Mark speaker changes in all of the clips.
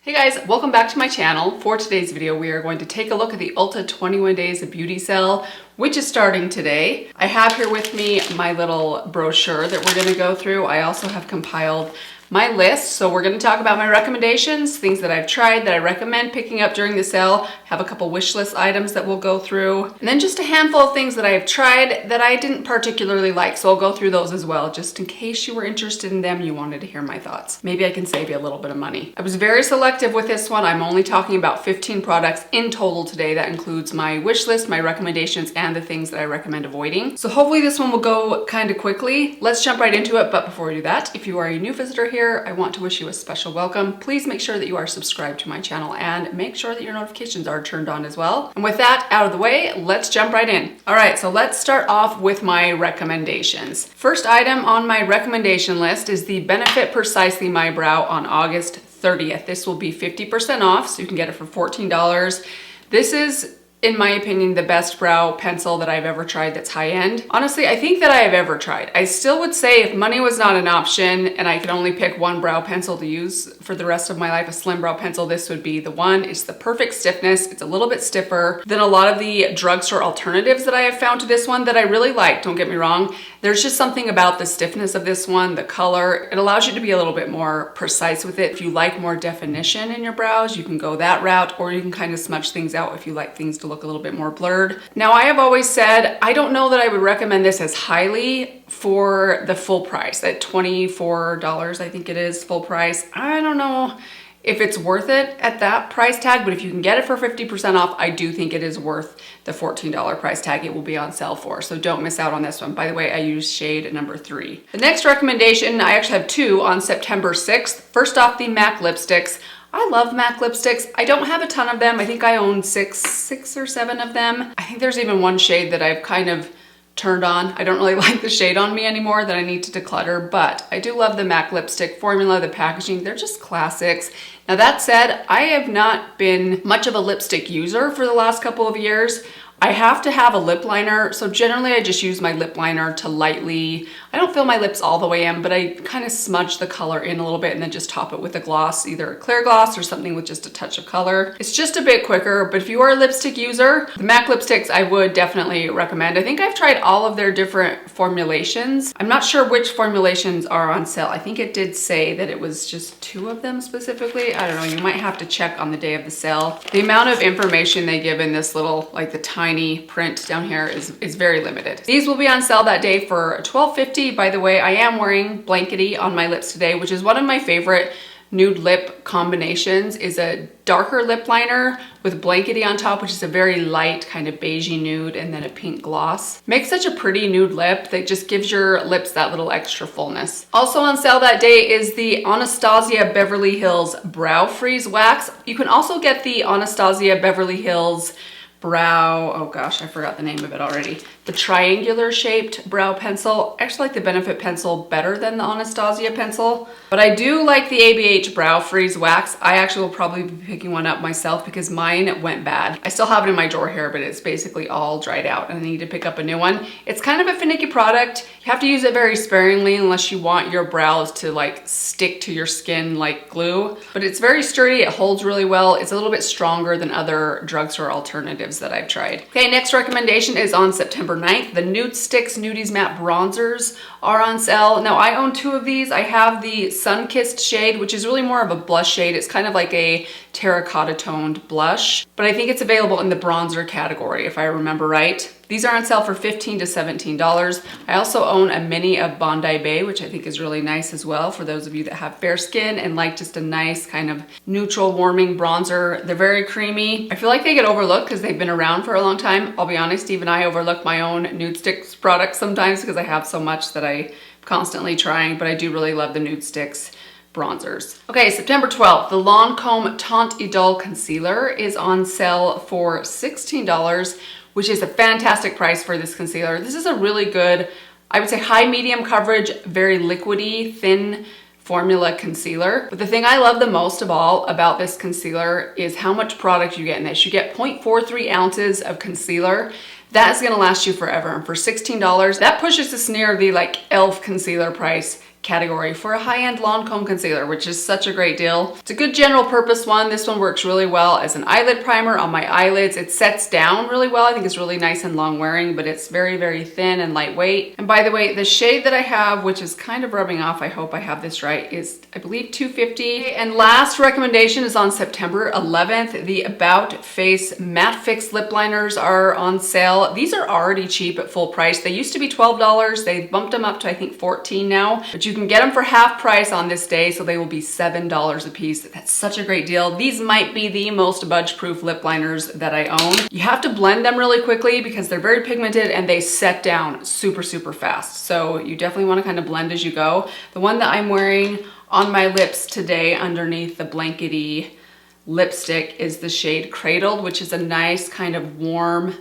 Speaker 1: Hey guys, welcome back to my channel. For today's video, we are going to take a look at the Ulta 21 Days of Beauty Sale, which is starting today. I have here with me my little brochure that we're gonna go through. I also have compiled my list. So we're gonna talk about my recommendations, things that I've tried that I recommend picking up during the sale, have a couple wish list items that we'll go through, and then just a handful of things that I have tried that I didn't particularly like. So I'll go through those as well, just in case you were interested in them, you wanted to hear my thoughts. Maybe I can save you a little bit of money. I was very selective with this one. I'm only talking about 15 products in total today. That includes my wish list, my recommendations, and the things that I recommend avoiding. So hopefully this one will go kind of quickly. Let's jump right into it. But before we do that, if you are a new visitor here, I want to wish you a special welcome. Please make sure that you are subscribed to my channel and make sure that your notifications are turned on as well. And with that out of the way, let's jump right in. All right, so let's start off with my recommendations. First item on my recommendation list is the Benefit Precisely My Brow on August 30th. This will be 50% off, so you can get it for $14. This is, in my opinion, the best brow pencil that I've ever tried that's high-end. Honestly, I think that I have ever tried. I still would say if money was not an option and I could only pick one brow pencil to use for the rest of my life, a slim brow pencil, this would be the one. It's the perfect stiffness. It's a little bit stiffer than a lot of the drugstore alternatives that I have found to this one that I really like, don't get me wrong. There's just something about the stiffness of this one, the color. It allows you to be a little bit more precise with it. If you like more definition in your brows, you can go that route, or you can kind of smudge things out if you like things to look a little bit more blurred. Now, I have always said, I don't know that I would recommend this as highly for the full price, at $24, I think it is full price. I don't know if it's worth it at that price tag, but if you can get it for 50% off, I do think it is worth the $14 price tag it will be on sale for. So don't miss out on this one. By the way, I use shade number 3. The next recommendation, I actually have two on September 6th. First off, the MAC lipsticks. I love MAC lipsticks. I don't have a ton of them. I think I own six or seven of them. I think there's even one shade that I've kind of turned on. I don't really like the shade on me anymore that I need to declutter, but I do love the MAC lipstick formula, the packaging. They're just classics. Now that said, I have not been much of a lipstick user for the last couple of years. I have to have a lip liner, so generally I just use my lip liner to lightly, I don't fill my lips all the way in, but I kind of smudge the color in a little bit and then just top it with a gloss, either a clear gloss or something with just a touch of color. It's just a bit quicker, but if you are a lipstick user, the MAC lipsticks I would definitely recommend. I think I've tried all of their different formulations. I'm not sure which formulations are on sale. I think it did say that it was just 2 of them specifically. I don't know, you might have to check on the day of the sale. The amount of information they give in this little, like the tiny print down here is very limited. These will be on sale that day for $12.50. By the way, I am wearing Blankety on my lips today, which is one of my favorite nude lip combinations, is a darker lip liner with Blankety on top, which is a very light kind of beigey nude, and then a pink gloss. Makes such a pretty nude lip that just gives your lips that little extra fullness. Also on sale that day is the Anastasia Beverly Hills Brow Freeze Wax. You can also get the Anastasia Beverly Hills brow, oh gosh, I forgot the name of it already. The triangular shaped brow pencil. I actually like the Benefit pencil better than the Anastasia pencil, but I do like the ABH Brow Freeze Wax. I actually will probably be picking one up myself because mine went bad. I still have it in my drawer here, but it's basically all dried out and I need to pick up a new one. It's kind of a finicky product. You have to use it very sparingly unless you want your brows to like stick to your skin like glue, but it's very sturdy. It holds really well. It's a little bit stronger than other drugstore alternatives that I've tried. Okay, next recommendation is on September 9th. The Nude Sticks Nudies Matte Bronzers are on sale. Now I own 2 of these. I have the Sun-Kissed shade, which is really more of a blush shade. It's kind of like a terracotta toned blush, but I think it's available in the bronzer category if I remember right. These are on sale for $15 to $17. I also own a mini of Bondi Bay, which I think is really nice as well for those of you that have fair skin and like just a nice kind of neutral warming bronzer. They're very creamy. I feel like they get overlooked because they've been around for a long time. I'll be honest, even I overlook my own Nude Sticks products sometimes because I have so much that I'm constantly trying, but I do really love the Nude Sticks bronzers. Okay, September 12th, the Lancome Teint Idole Concealer is on sale for $16, which is a fantastic price for this concealer. This is a really good, I would say high medium coverage, very liquidy, thin formula concealer. But the thing I love the most of all about this concealer is how much product you get in this. You get 0.43 ounces of concealer. That is gonna last you forever. And for $16, that pushes us near the like e.l.f. concealer price category for a high-end Lancome concealer, which is such a great deal. It's a good general purpose one. This one works really well as an eyelid primer on my eyelids. It sets down really well. I think it's really nice and long wearing, but it's very, very thin and lightweight. And by the way, the shade that I have, which is kind of rubbing off, I hope I have this right, is I believe 250. And last recommendation is on September 11th. The About Face Matte Fix lip liners are on sale. These are already cheap at full price. They used to be $12. They bumped them up to I think $14 now, but you can get them for half price on this day, so they will be $7 a piece. That's such a great deal. These might be the most budge-proof lip liners that I own. You have to blend them really quickly because they're very pigmented and they set down super, super fast. So you definitely want to kind of blend as you go. The one that I'm wearing on my lips today underneath the blankety lipstick is the shade Cradled, which is a nice kind of warm,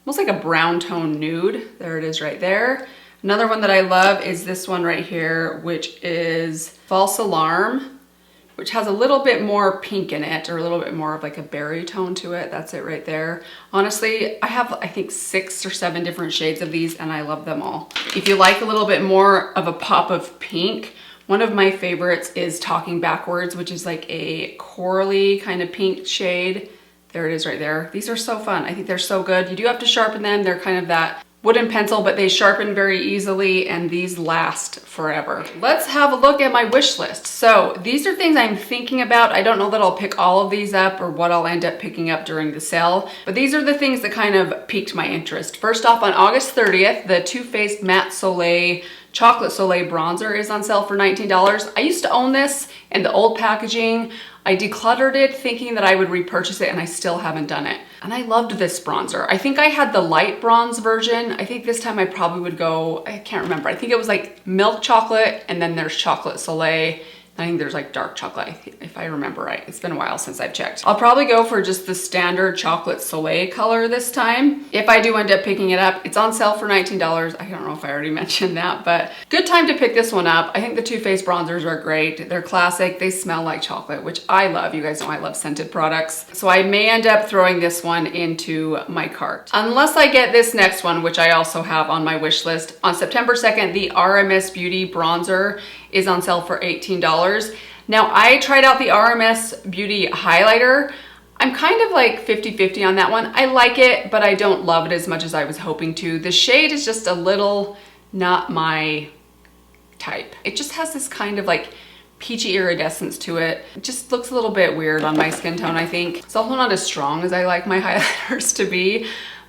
Speaker 1: almost like a brown tone nude. There it is right there. Another one that I love is this one right here, which is False Alarm, which has a little bit more pink in it, or a little bit more of like a berry tone to it. That's it right there. Honestly, I have I think 6 or 7 different shades of these and I love them all. If you like a little bit more of a pop of pink, one of my favorites is Talking Backwards, which is like a corally kind of pink shade. There it is right there. These are so fun. I think they're so good. You do have to sharpen them. They're kind of that wooden pencil, but they sharpen very easily and these last forever. Let's have a look at my wish list. So these are things I'm thinking about. I don't know that I'll pick all of these up or what I'll end up picking up during the sale, but these are the things that kind of piqued my interest. First off, on August 30th, the Too Faced Matte Soleil Chocolate Soleil bronzer is on sale for $19. I used to own this in the old packaging. I decluttered it thinking that I would repurchase it and I still haven't done it. And I loved this bronzer. I think I had the light bronze version. I think this time I probably would go, I can't remember. I think it was like milk chocolate and then there's chocolate Soleil. I think there's like dark chocolate, if I remember right. It's been a while since I've checked. I'll probably go for just the standard chocolate Soleil color this time. If I do end up picking it up, it's on sale for $19. I don't know if I already mentioned that, but good time to pick this one up. I think the Too Faced bronzers are great. They're classic. They smell like chocolate, which I love. You guys know I love scented products. So I may end up throwing this one into my cart. Unless I get this next one, which I also have on my wish list. On September 2nd, the RMS Beauty bronzer is on sale for $18. Now I tried out the RMS Beauty highlighter. I'm kind of like 50-50 on that one. I like it, but I don't love it as much as I was hoping to. The shade is just a little not my type. It just has this kind of like peachy iridescence to it. It just looks a little bit weird on my skin tone, I think. It's also not as strong as I like my highlighters to be.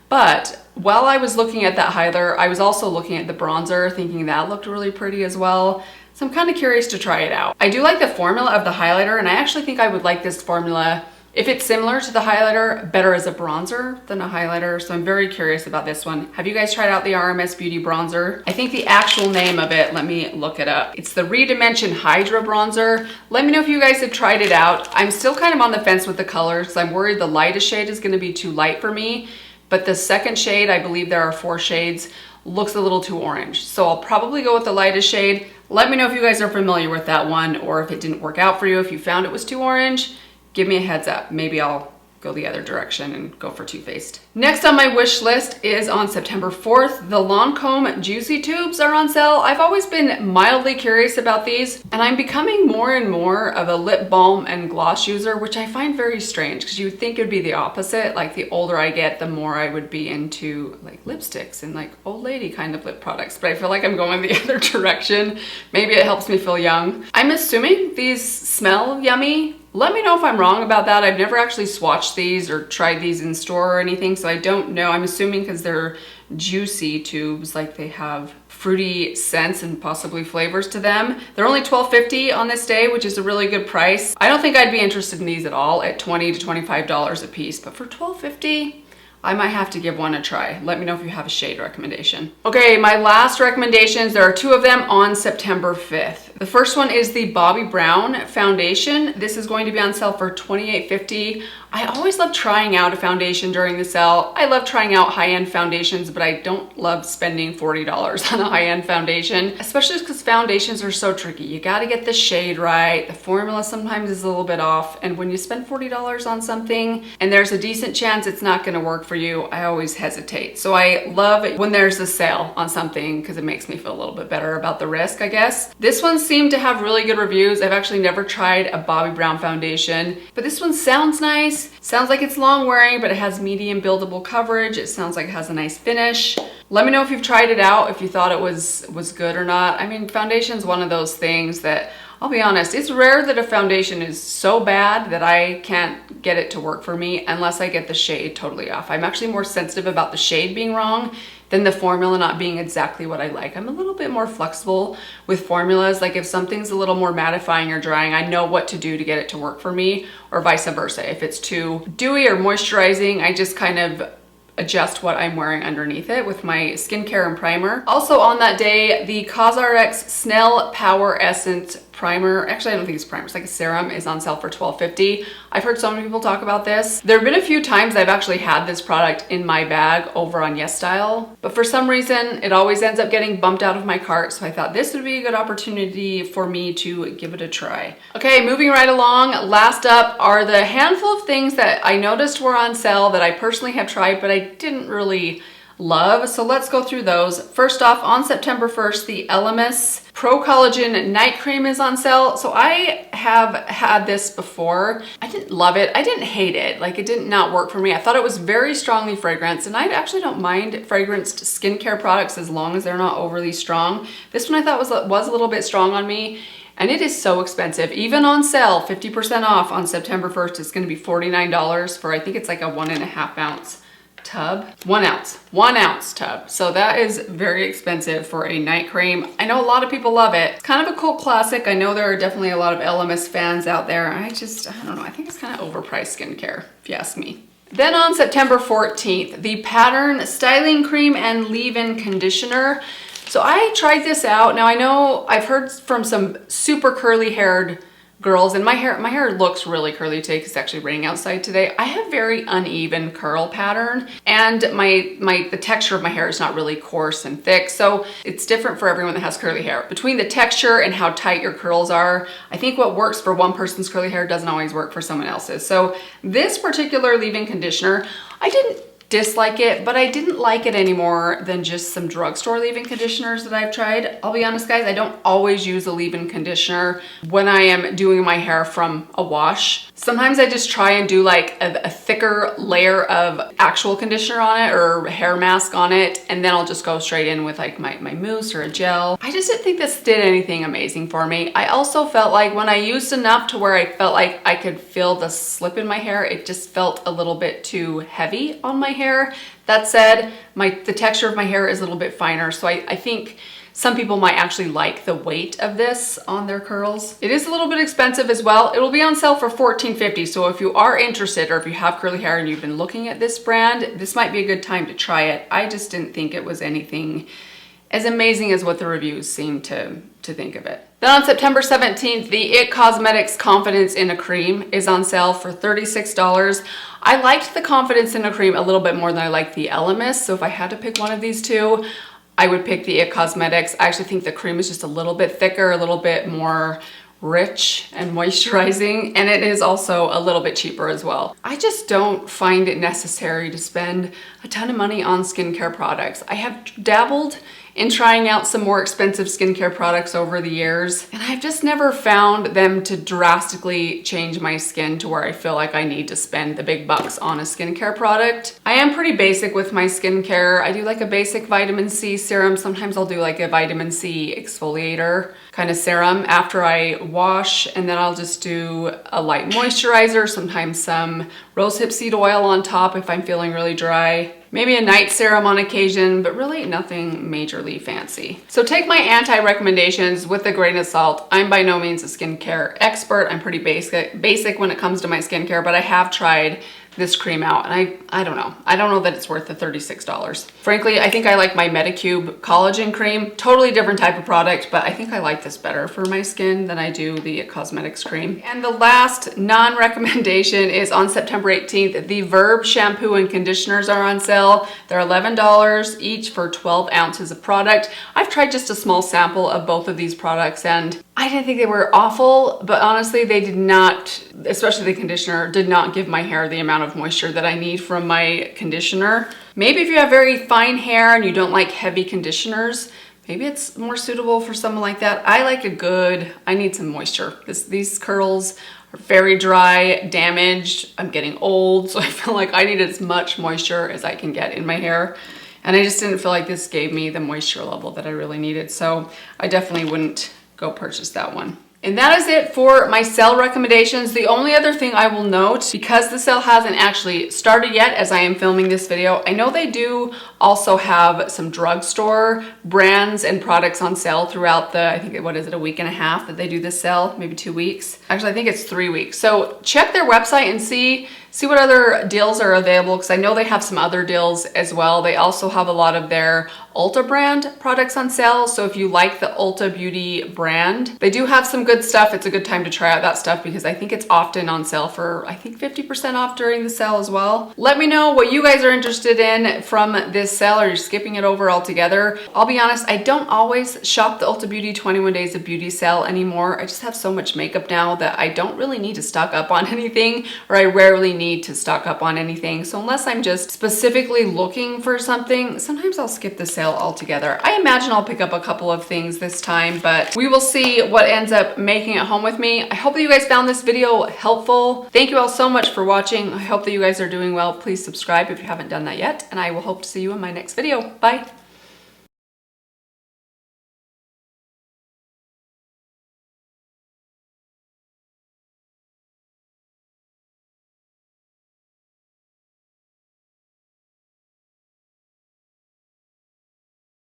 Speaker 1: But while I was looking at that highlighter, I was also looking at the bronzer, thinking that looked really pretty as well. So I'm kind of curious to try it out. I do like the formula of the highlighter, and I actually think I would like this formula, if it's similar to the highlighter, better as a bronzer than a highlighter. So I'm very curious about this one. Have you guys tried out the RMS Beauty bronzer? I think the actual name of it, let me look it up. It's the Redimension Hydra bronzer. Let me know if you guys have tried it out. I'm still kind of on the fence with the colors because I'm worried the lightest shade is going to be too light for me. But the second shade, I believe there are 4 shades, looks a little too orange. So I'll probably go with the lightest shade. Let me know if you guys are familiar with that one or if it didn't work out for you. If you found it was too orange, give me a heads up. Maybe I'll go the other direction and go for Too Faced. Next on my wish list is on September 4th. The Lancome Juicy Tubes are on sale. I've always been mildly curious about these, and I'm becoming more and more of a lip balm and gloss user, which I find very strange because you would think it would be the opposite. Like the older I get, the more I would be into like lipsticks and like old lady kind of lip products, but I feel like I'm going the other direction. Maybe it helps me feel young. I'm assuming these smell yummy. Let me know if I'm wrong about that. I've never actually swatched these or tried these in store or anything, so I don't know. I'm assuming because they're juicy tubes, like they have fruity scents and possibly flavors to them. They're only $12.50 on this day, which is a really good price. I don't think I'd be interested in these at all at $20 to $25 a piece, but for $12.50, I might have to give one a try. Let me know if you have a shade recommendation. Okay, my last recommendations, there are 2 of them on September 5th. The first one is the Bobbi Brown foundation. This is going to be on sale for $28.50. I always love trying out a foundation during the sale. I love trying out high-end foundations, but I don't love spending $40 on a high-end foundation, especially because foundations are so tricky. You got to get the shade right. The formula sometimes is a little bit off. And when you spend $40 on something and there's a decent chance it's not going to work for you, I always hesitate. So I love it when there's a sale on something because it makes me feel a little bit better about the risk, I guess. This one seemed to have really good reviews. I've actually never tried a Bobbi Brown foundation, but this one sounds nice. Sounds like it's long wearing, but it has medium buildable coverage. It sounds like it has a nice finish. Let me know if you've tried it out, if you thought it was good or not. I mean, foundation's one of those things that, I'll be honest, it's rare that a foundation is so bad that I can't get it to work for me unless I get the shade totally off. I'm actually more sensitive about the shade being wrong than the formula not being exactly what I like. I'm a little bit more flexible with formulas. Like if something's a little more mattifying or drying, I know what to do to get it to work for me, or vice versa. If it's too dewy or moisturizing, I just kind of adjust what I'm wearing underneath it with my skincare and primer. Also on that day, the CosRx Snell Power Essence primer, actually I don't think it's primer, it's like a serum, is on sale for $12.50. I've heard so many people talk about this. There have been a few times I've actually had this product in my bag over on YesStyle, but for some reason it always ends up getting bumped out of my cart, so I thought this would be a good opportunity for me to give it a try. Okay, moving right along, last up are the handful of things that I noticed were on sale that I personally have tried, but I didn't really love. So let's go through those. First off, on September 1st, the Elemis Pro Collagen Night Cream is on sale. So I have had this before. I didn't love it. I didn't hate it. Like it did not work for me. I thought it was very strongly fragranced, and I actually don't mind fragranced skincare products as long as they're not overly strong. This one I thought was a little bit strong on me. And it is so expensive, even on sale, 50% off on September 1st. It's gonna be $49 for, I think it's like a 1.5 ounce tub. 1 ounce tub. So that is very expensive for a night cream. I know a lot of people love it. It's kind of a cult classic. I know there are definitely a lot of Elemis fans out there. I don't know, I think it's kind of overpriced skincare, if you ask me. Then on September 14th, the Pattern Styling Cream and Leave-In Conditioner. So I tried this out. Now I know I've heard from some super curly haired girls, and my hair looks really curly today because it's actually raining outside today. I have very uneven curl pattern, and the texture of my hair is not really coarse and thick, so it's different for everyone that has curly hair. Between the texture and how tight your curls are, I think what works for one person's curly hair doesn't always work for someone else's. So this particular leave-in conditioner, I didn't dislike it, but I didn't like it any more than just some drugstore leave-in conditioners that I've tried. I'll be honest guys, I don't always use a leave-in conditioner when I am doing my hair from a wash. Sometimes I just try and do like a thicker layer of actual conditioner on it or hair mask on it, and then I'll just go straight in with like my mousse or a gel. I just didn't think this did anything amazing for me. I also felt like when I used enough to where I felt like I could feel the slip in my hair, it just felt a little bit too heavy on my hair. That said, the texture of my hair is a little bit finer, so I think some people might actually like the weight of this on their curls. It is a little bit expensive as well. It will be on sale for $14.50, so if you are interested or if you have curly hair and you've been looking at this brand, this might be a good time to try it. I just didn't think it was anything as amazing as what the reviews seem to think of it. Then on September 17th, the IT Cosmetics Confidence in a Cream is on sale for $36. I liked the Confidence in a Cream a little bit more than I liked the Elemis, so if I had to pick one of these two, I would pick the IT Cosmetics. I actually think the cream is just a little bit thicker, a little bit more rich and moisturizing, and it is also a little bit cheaper as well. I just don't find it necessary to spend a ton of money on skincare products. I have dabbled in trying out some more expensive skincare products over the years, and I've just never found them to drastically change my skin to where I feel like I need to spend the big bucks on a skincare product. I am pretty basic with my skincare. I do like a basic vitamin C serum. Sometimes I'll do like a vitamin C exfoliator kind of serum after I wash, and then I'll just do a light moisturizer, sometimes some rosehip seed oil on top if I'm feeling really dry. Maybe a night serum on occasion, but really nothing majorly fancy. So take my anti-recommendations with a grain of salt. I'm by no means a skincare expert. I'm pretty basic when it comes to my skincare, but I have tried this cream out, and I don't know. I don't know that it's worth the $36. Frankly, I think I like my Medicube collagen cream. Totally different type of product, but I think I like this better for my skin than I do the cosmetics cream. And the last non-recommendation is on September 18th. The Verb shampoo and conditioners are on sale. They're $11 each for 12 ounces of product. I've tried just a small sample of both of these products and I didn't think they were awful, but honestly, they did not, especially the conditioner, did not give my hair the amount of moisture that I need from my conditioner. Maybe if you have very fine hair and you don't like heavy conditioners, maybe it's more suitable for someone like that. I like I need some moisture. These curls are very dry, damaged. I'm getting old, so I feel like I need as much moisture as I can get in my hair. And I just didn't feel like this gave me the moisture level that I really needed. So I definitely wouldn't go purchase that one. And that is it for my sale recommendations. The only other thing I will note, because the sale hasn't actually started yet as I am filming this video, I know they do also have some drugstore brands and products on sale throughout the, I think, what is it, a week and a half that they do this sale, maybe 2 weeks. Actually, I think it's 3 weeks. So check their website and see what other deals are available, because I know they have some other deals as well. They also have a lot of their Ulta brand products on sale. So if you like the Ulta Beauty brand, they do have some good stuff. It's a good time to try out that stuff because I think it's often on sale for, I think, 50% off during the sale as well. Let me know what you guys are interested in from this sale, or you're skipping it over altogether. I'll be honest, I don't always shop the Ulta Beauty 21 Days of Beauty sale anymore. I just have so much makeup now that I don't really need to stock up on anything, or I rarely need to stock up on anything. So unless I'm just specifically looking for something, sometimes I'll skip the sale altogether. I imagine I'll pick up a couple of things this time, but we will see what ends up making it home with me. I hope that you guys found this video helpful. Thank you all so much for watching. I hope that you guys are doing well. Please subscribe if you haven't done that yet, and I will hope to see you in my next video. Bye.